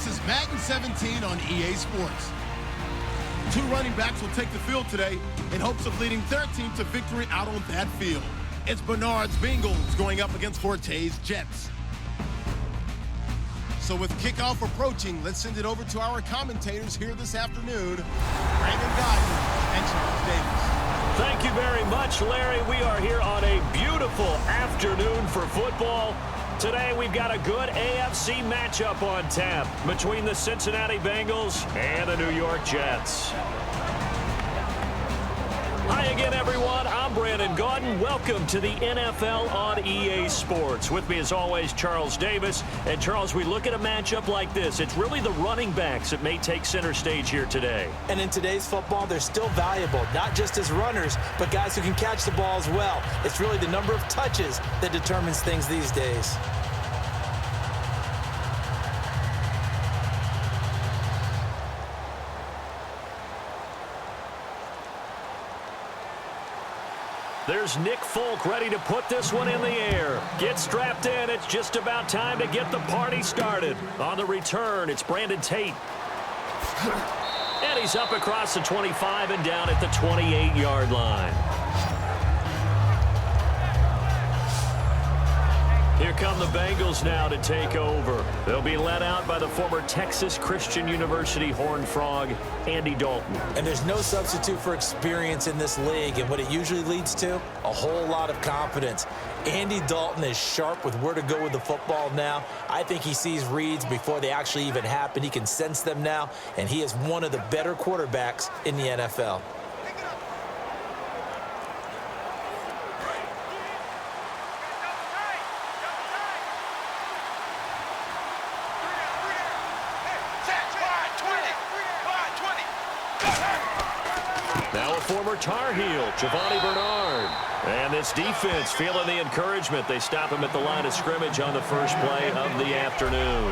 This is Madden 17 on EA Sports. Two running backs will take the field today in hopes of leading their team to victory out on that field. It's Bernard's Bengals going up against Forte's Jets. So with kickoff approaching, let's send it over to our commentators here this afternoon, Brandon Godden and Charles Davis. Thank you very much, Larry. We are here on a beautiful afternoon for football. Today we've got a good AFC matchup on tap between the Cincinnati Bengals and the New York Jets. Hi again, everyone. I'm Brandon Gaudin. Welcome to the NFL on EA Sports. With me, as always, Charles Davis. And, Charles, we look at a matchup like this. It's really the running backs that may take center stage here today. And in today's football, they're still valuable, not just as runners, but guys who can catch the ball as well. It's really the number of touches that determines things these days. There's Nick Folk ready to put this one in the air. Get strapped in. It's just about time to get the party started. On the return, it's Brandon Tate. And he's up across the 25 and down at the 28-yard line. Here come the Bengals now to take over. They'll be led out by the former Texas Christian University Horned Frog, Andy Dalton. And there's no substitute for experience in this league, and what it usually leads to, a whole lot of confidence. Andy Dalton is sharp with where to go with the football now. I think he sees reads before they actually even happen. He can sense them now, and he is one of the better quarterbacks in the NFL. Former Tar Heel, Giovanni Bernard. And this defense feeling the encouragement. They stop him at the line of scrimmage on the first play of the afternoon.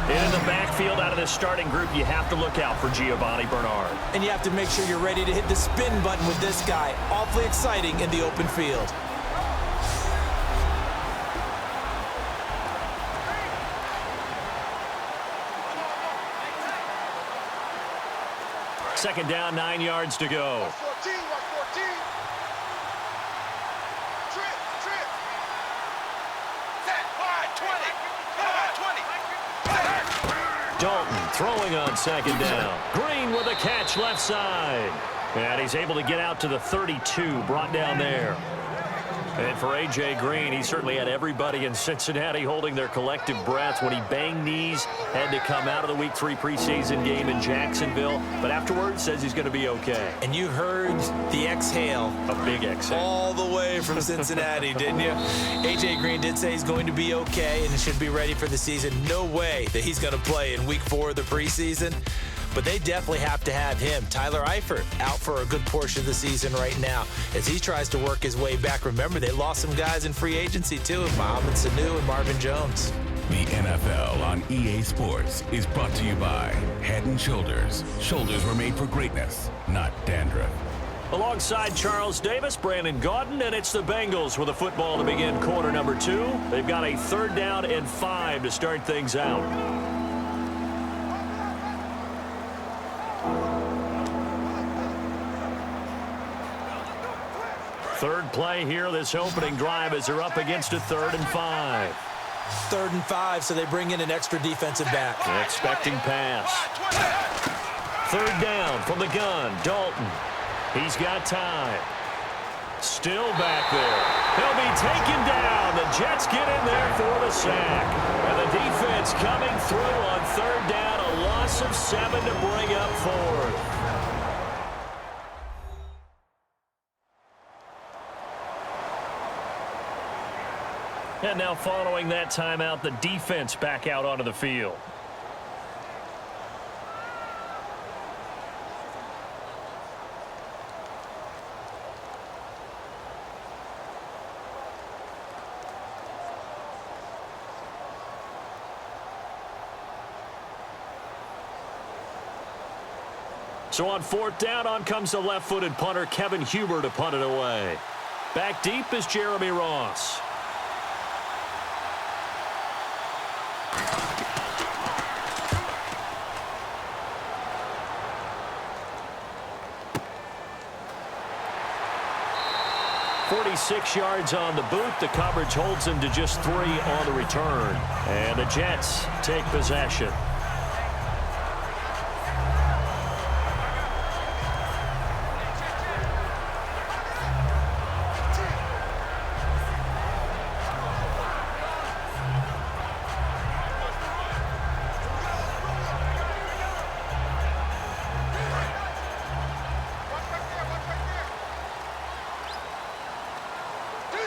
In the backfield out of this starting group, you have to look out for Giovanni Bernard. And you have to make sure you're ready to hit the spin button with this guy. Awfully exciting in the open field. Second down, 9 yards to go. Dalton throwing on second down. Green with a catch left side. And he's able to get out to the 32, brought down there. And for A.J. Green, he certainly had everybody in Cincinnati holding their collective breath when he banged knees, had to come out of the Week 3 preseason game in Jacksonville, but afterwards says he's going to be okay. And you heard the exhale. A big exhale. All the way from Cincinnati, didn't you? A.J. Green did say he's going to be okay and should be ready for the season. No way that he's going to play in Week 4 of the preseason. But they definitely have to have him. Tyler Eifert out for a good portion of the season right now as he tries to work his way back. Remember, they lost some guys in free agency, too, Mohamed Sanu and Marvin Jones. The NFL on EA Sports is brought to you by Head & Shoulders. Shoulders were made for greatness, not dandruff. Alongside Charles Davis, Brandon Gaudin, and it's the Bengals with a football to begin quarter number 2. They've got a 3rd down and 5 to start things out. Third play here, this opening drive, as they're up against a 3rd and 5. 3rd and 5, so they bring in an extra defensive back. Expecting pass. 3rd down from the gun, Dalton. He's got time. Still back there. He'll be taken down. The Jets get in there for the sack. And the defense coming through on 3rd down, a loss of 7 to bring up 4th. And now following that timeout, the defense back out onto the field. So on 4th down, on comes the left-footed punter, Kevin Huber, to punt it away. Back deep is Jeremy Ross. 46 yards on the boot. The coverage holds him to just 3 on the return. And the Jets take possession.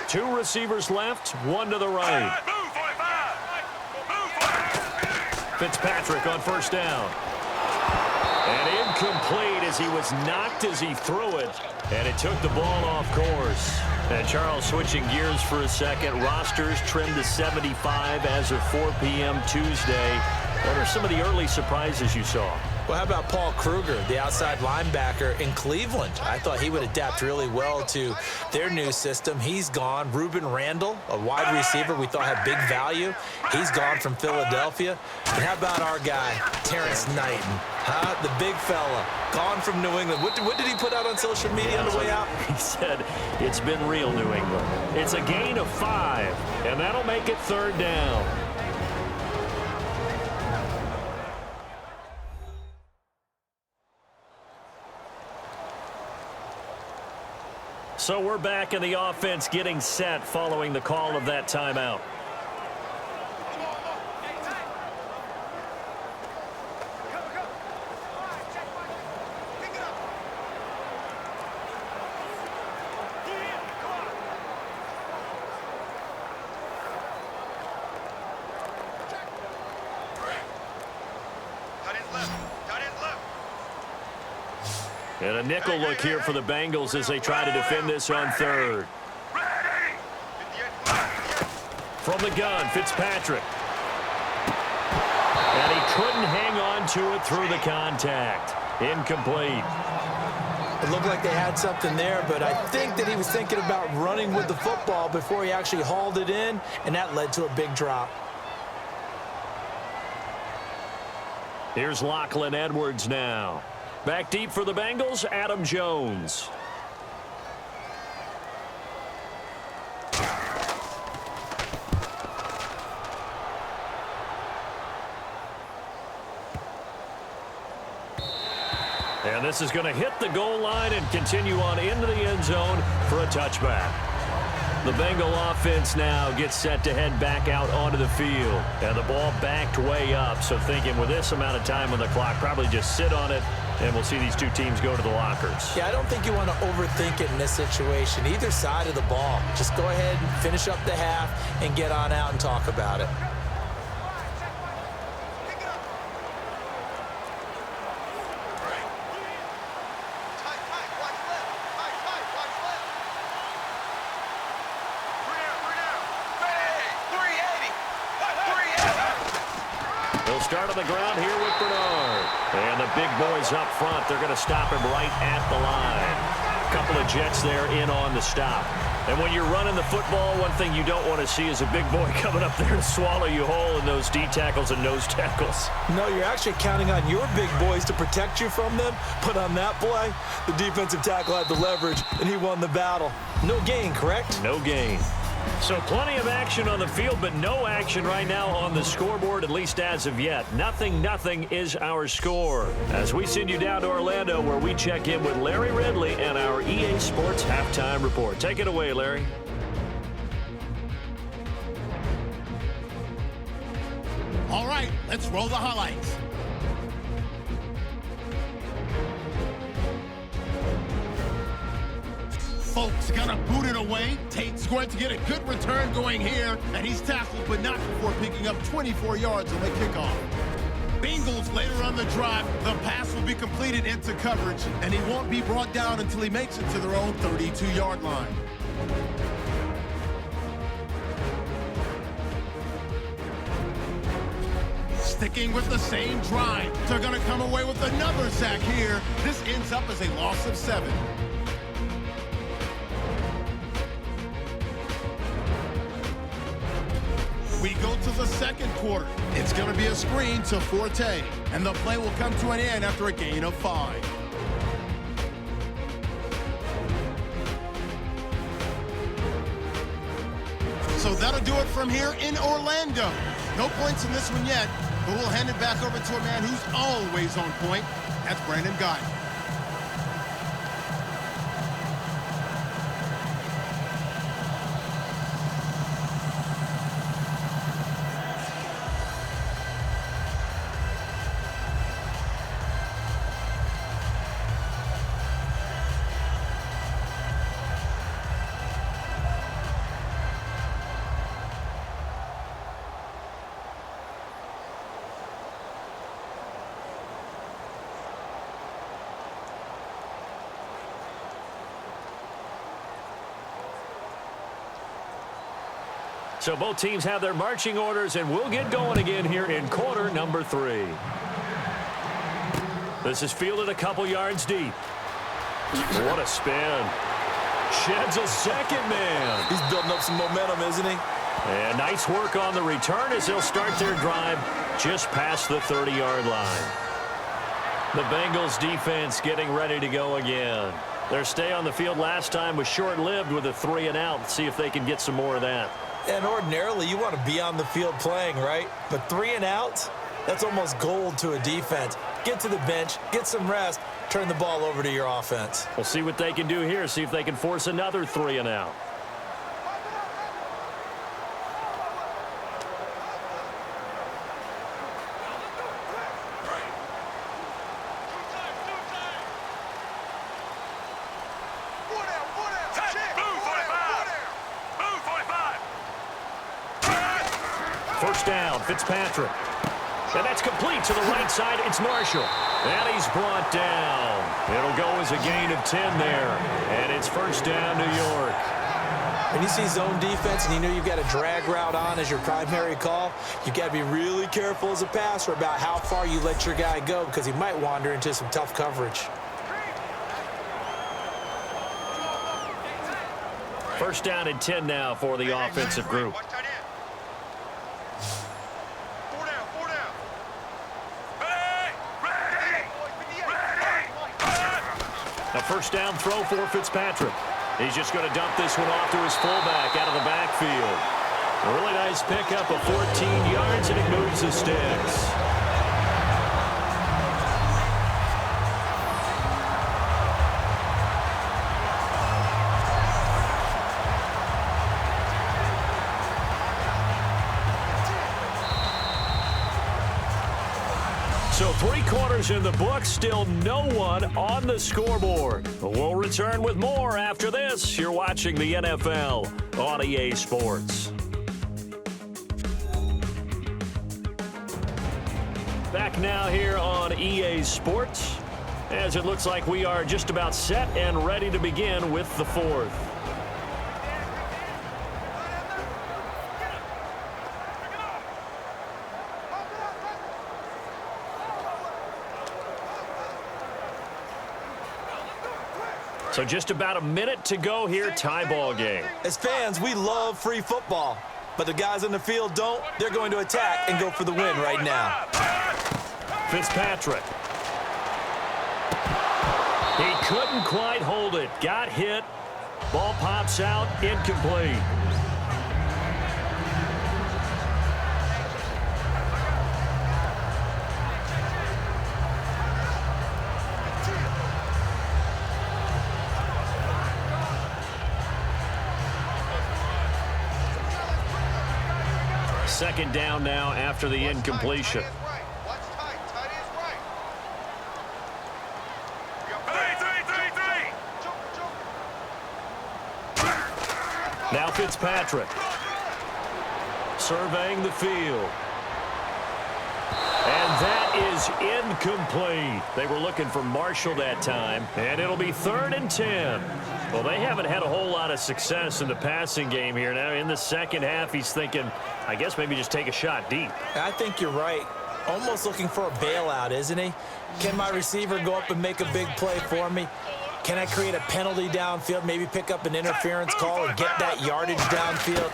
Two receivers left, one to the right. Fitzpatrick on first down. And incomplete as he was knocked as he threw it. And it took the ball off course. And Charles, switching gears for a second. Rosters trimmed to 75 as of 4 p.m. Tuesday. What are some of the early surprises you saw? Well, how about Paul Kruger, the outside linebacker in Cleveland? I thought he would adapt really well to their new system. He's gone. Ruben Randall, a wide receiver we thought had big value. He's gone from Philadelphia. And how about our guy, Terrence Knighton? The big fella, gone from New England. What did he put out on social media on the way out? He said, it's been real, New England. It's a gain of 5, and that'll make it 3rd down. So we're back in the offense getting set following the call of that timeout. And a nickel look here for the Bengals as they try to defend this on 3rd. From the gun, Fitzpatrick. And he couldn't hang on to it through the contact. Incomplete. It looked like they had something there, but I think that he was thinking about running with the football before he actually hauled it in, and that led to a big drop. Here's Lachlan Edwards now. Back deep for the Bengals, Adam Jones. And this is going to hit the goal line and continue on into the end zone for a touchback. The Bengal offense now gets set to head back out onto the field. And the ball backed way up, so thinking with this amount of time on the clock, probably just sit on it, and we'll see these two teams go to the lockers. Yeah, I don't think you want to overthink it in this situation. Either side of the ball. Just go ahead and finish up the half and get on out and talk about it. Start on the ground here with Bernard. And the big boys up front, they're going to stop him right at the line. A couple of Jets there in on the stop. And when you're running the football, one thing you don't want to see is a big boy coming up there to swallow you whole in those D tackles and nose tackles. No, you're actually counting on your big boys to protect you from them. But on that play, the defensive tackle had the leverage, and he won the battle. No gain, correct? No gain. So plenty of action on the field, but no action right now on the scoreboard, at least as of yet. 0-0 is our score. As we send you down to Orlando, where we check in with Larry Ridley and our EA Sports Halftime Report. Take it away, Larry. All right, let's roll the highlights. Folks gonna boot it away. Tate's going to get a good return going here, and he's tackled but not before picking up 24 yards on the kickoff. Bengals later on the drive, the pass will be completed into coverage, and he won't be brought down until he makes it to their own 32-yard line. Sticking with the same drive, they're gonna come away with another sack here. This ends up as a loss of 7. We go to the second quarter. It's going to be a screen to Forte, and the play will come to an end after a gain of 5. That'll do it from here in Orlando. No points in this one yet, but we'll hand it back over to a man who's always on point. That's Brandon Guy. So both teams have their marching orders, and we'll get going again here in quarter number 3. This is fielded a couple yards deep. What a spin. Sheds a second man. He's building up some momentum, isn't he? And nice work on the return as they'll start their drive just past the 30-yard line. The Bengals defense getting ready to go again. Their stay on the field last time was short-lived with a 3-and-out. Let's see if they can get some more of that. And ordinarily, you want to be on the field playing, right? But 3-and-outs, that's almost gold to a defense. Get to the bench, get some rest, turn the ball over to your offense. We'll see what they can do here, see if they can force another 3-and-out. First down, Fitzpatrick. And that's complete to the right side. It's Marshall. And he's brought down. It'll go as a gain of 10 there. And it's first down, New York. When you see zone defense and you know you've got a drag route on as your primary call, you've got to be really careful as a passer about how far you let your guy go because he might wander into some tough coverage. First down and 10 now for the offensive group. A first down throw for Fitzpatrick. He's just going to dump this one off to his fullback out of the backfield. A really nice pickup of 14 yards, and it moves the sticks. So 3 quarters in the book, still no one on the scoreboard. We'll return with more after this. You're watching the NFL on EA Sports. Back now here on EA Sports, as it looks like we are just about set and ready to begin with the 4th. So just about a minute to go here, tie ball game. As fans, we love free football, but the guys on the field don't. They're going to attack and go for the win right now. Fitzpatrick. He couldn't quite hold it. Got hit. Ball pops out, incomplete. Second down now after the incompletion. Now Fitzpatrick surveying the field. And that is incomplete. They were looking for Marshall that time, and it'll be 3rd and 10. Well, they haven't had a whole lot of success in the passing game here. Now, in the second half, he's thinking, I guess maybe just take a shot deep. I think you're right. Almost looking for a bailout, isn't he? Can my receiver go up and make a big play for me? Can I create a penalty downfield, maybe pick up an interference call and get that yardage downfield?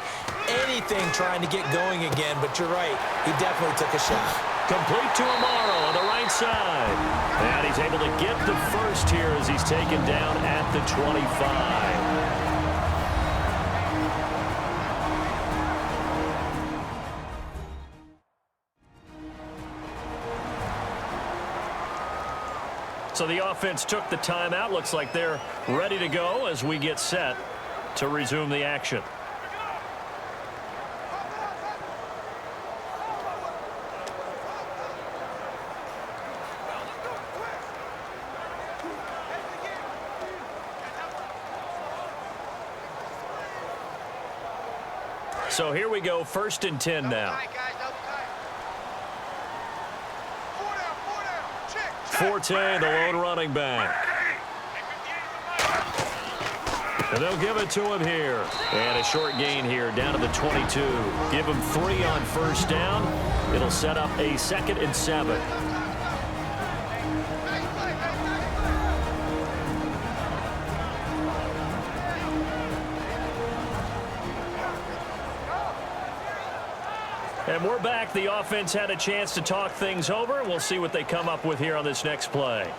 Anything trying to get going again, but you're right. He definitely took a shot. Complete to Amaro on the right side. And he's able to get the first here as he's taken down at the 25. So the offense took the timeout. Looks like they're ready to go as we get set to resume the action. So here we go, 1st and 10 now. Forte, the lone running back. And they'll give it to him here. And a short gain here down to the 22. Give him 3 on 1st down. It'll set up a 2nd and 7. And we're back. The offense had a chance to talk things over. We'll see what they come up with here on this next play.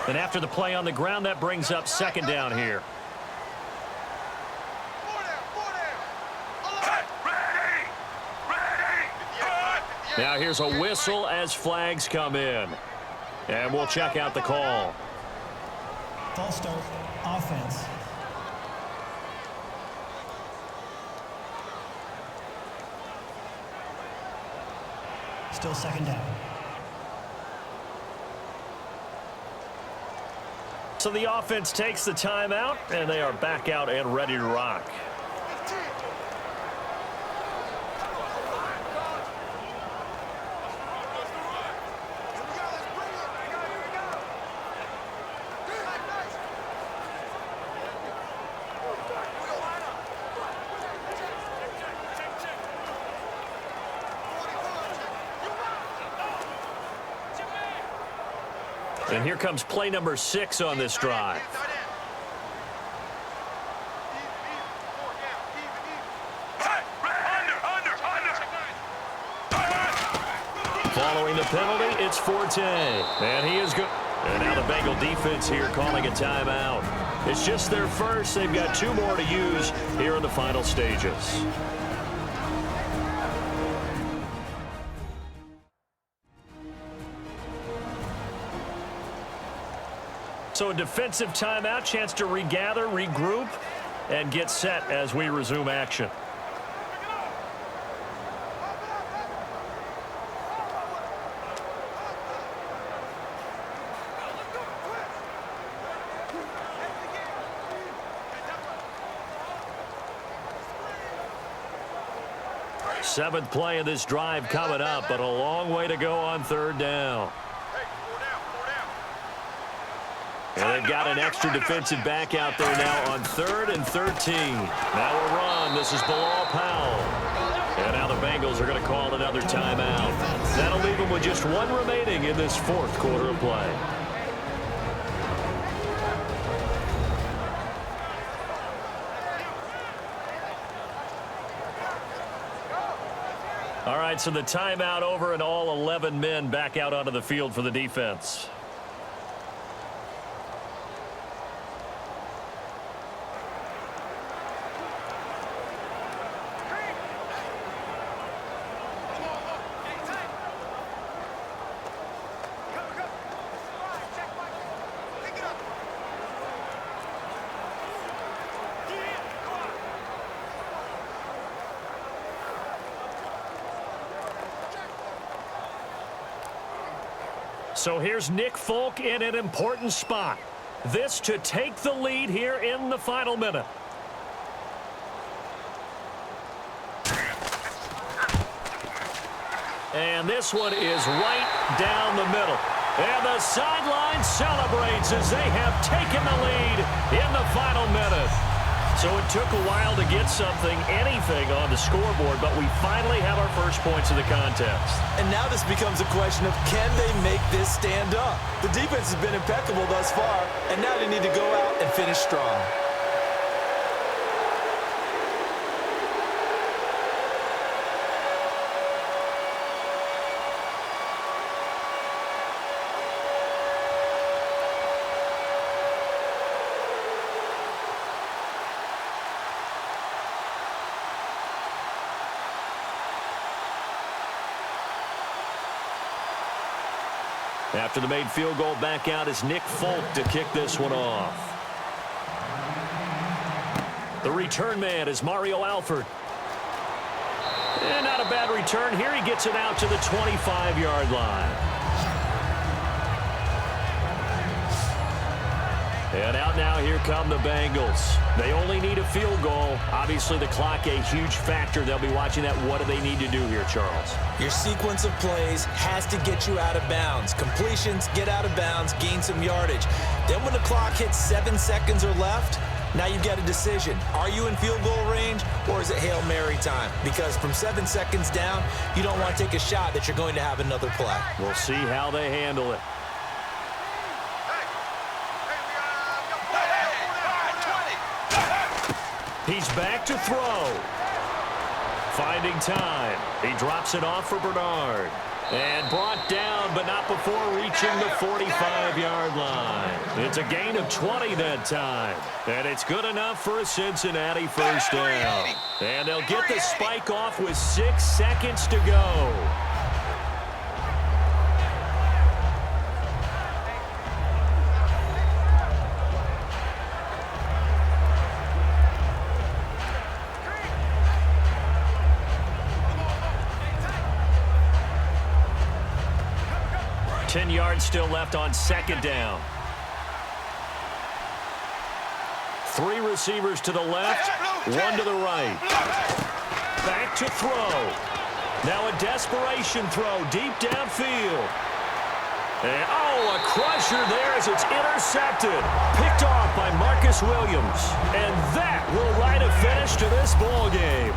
And after the play on the ground, that brings up 2nd down here. Now here's a whistle as flags come in. And we'll check out the call. False start, offense. Still 2nd down. So the offense takes the timeout, and they are back out and ready to rock. And here comes play number 6 on this drive. Following the penalty, it's Forte. And he is good. And now the Bengal defense here calling a timeout. It's just their first. They've got 2 more to use here in the final stages. So a defensive timeout, chance to regather, regroup, and get set as we resume action. Seventh play of this drive coming up, but a long way to go on 3rd down. And they've got an extra defensive back out there now on 3rd and 13. Now a run. This is Bilal Powell. And now the Bengals are going to call another timeout. That'll leave them with just 1 remaining in this 4th quarter of play. All right, so the timeout over and all 11 men back out onto the field for the defense. So here's Nick Folk in an important spot. This to take the lead here in the final minute. And this one is right down the middle. And the sideline celebrates as they have taken the lead in the final minute. So it took a while to get something, anything on the scoreboard, but we finally have our first points of the contest. And now this becomes a question of, can they make this stand up? The defense has been impeccable thus far, and now they need to go out and finish strong. After the made field goal, back out is Nick Folk to kick this one off. The return man is Mario Alford. And not a bad return here. He gets it out to the 25-yard line. And out now, here come the Bengals. They only need a field goal. Obviously, the clock a huge factor. They'll be watching that. What do they need to do here, Charles? Your sequence of plays has to get you out of bounds. Completions, get out of bounds, gain some yardage. Then when the clock hits 7 seconds or left, now you've got a decision. Are you in field goal range, or is it Hail Mary time? Because from 7 seconds down, you don't want to take a shot that you're going to have another play. We'll see how they handle it. He's back to throw. Finding time. He drops it off for Bernard. And brought down, but not before reaching the 45-yard line. It's a gain of 20 that time. And it's good enough for a Cincinnati first down. And they'll get the spike off with 6 seconds to go. Ten yards still left on second down. 3 receivers to the left, 1 to the right. Back to throw. Now a desperation throw deep downfield. And, oh, a crusher there as it's intercepted. Picked off by Marcus Williams. And that will write a finish to this ball game.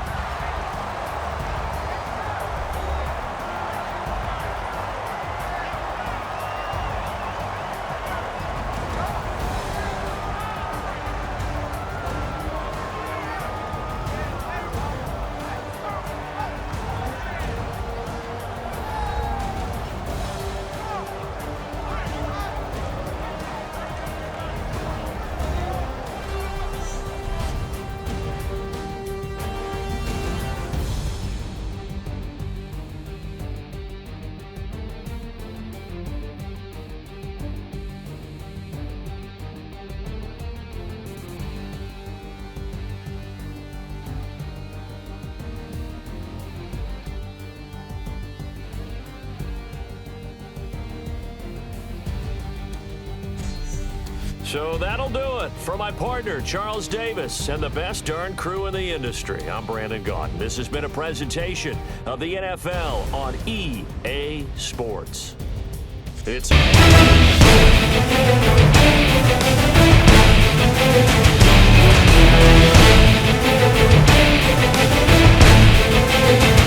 So that'll do it for my partner, Charles Davis, and the best darn crew in the industry. I'm Brandon Gaudin. This has been a presentation of the NFL on EA Sports. It's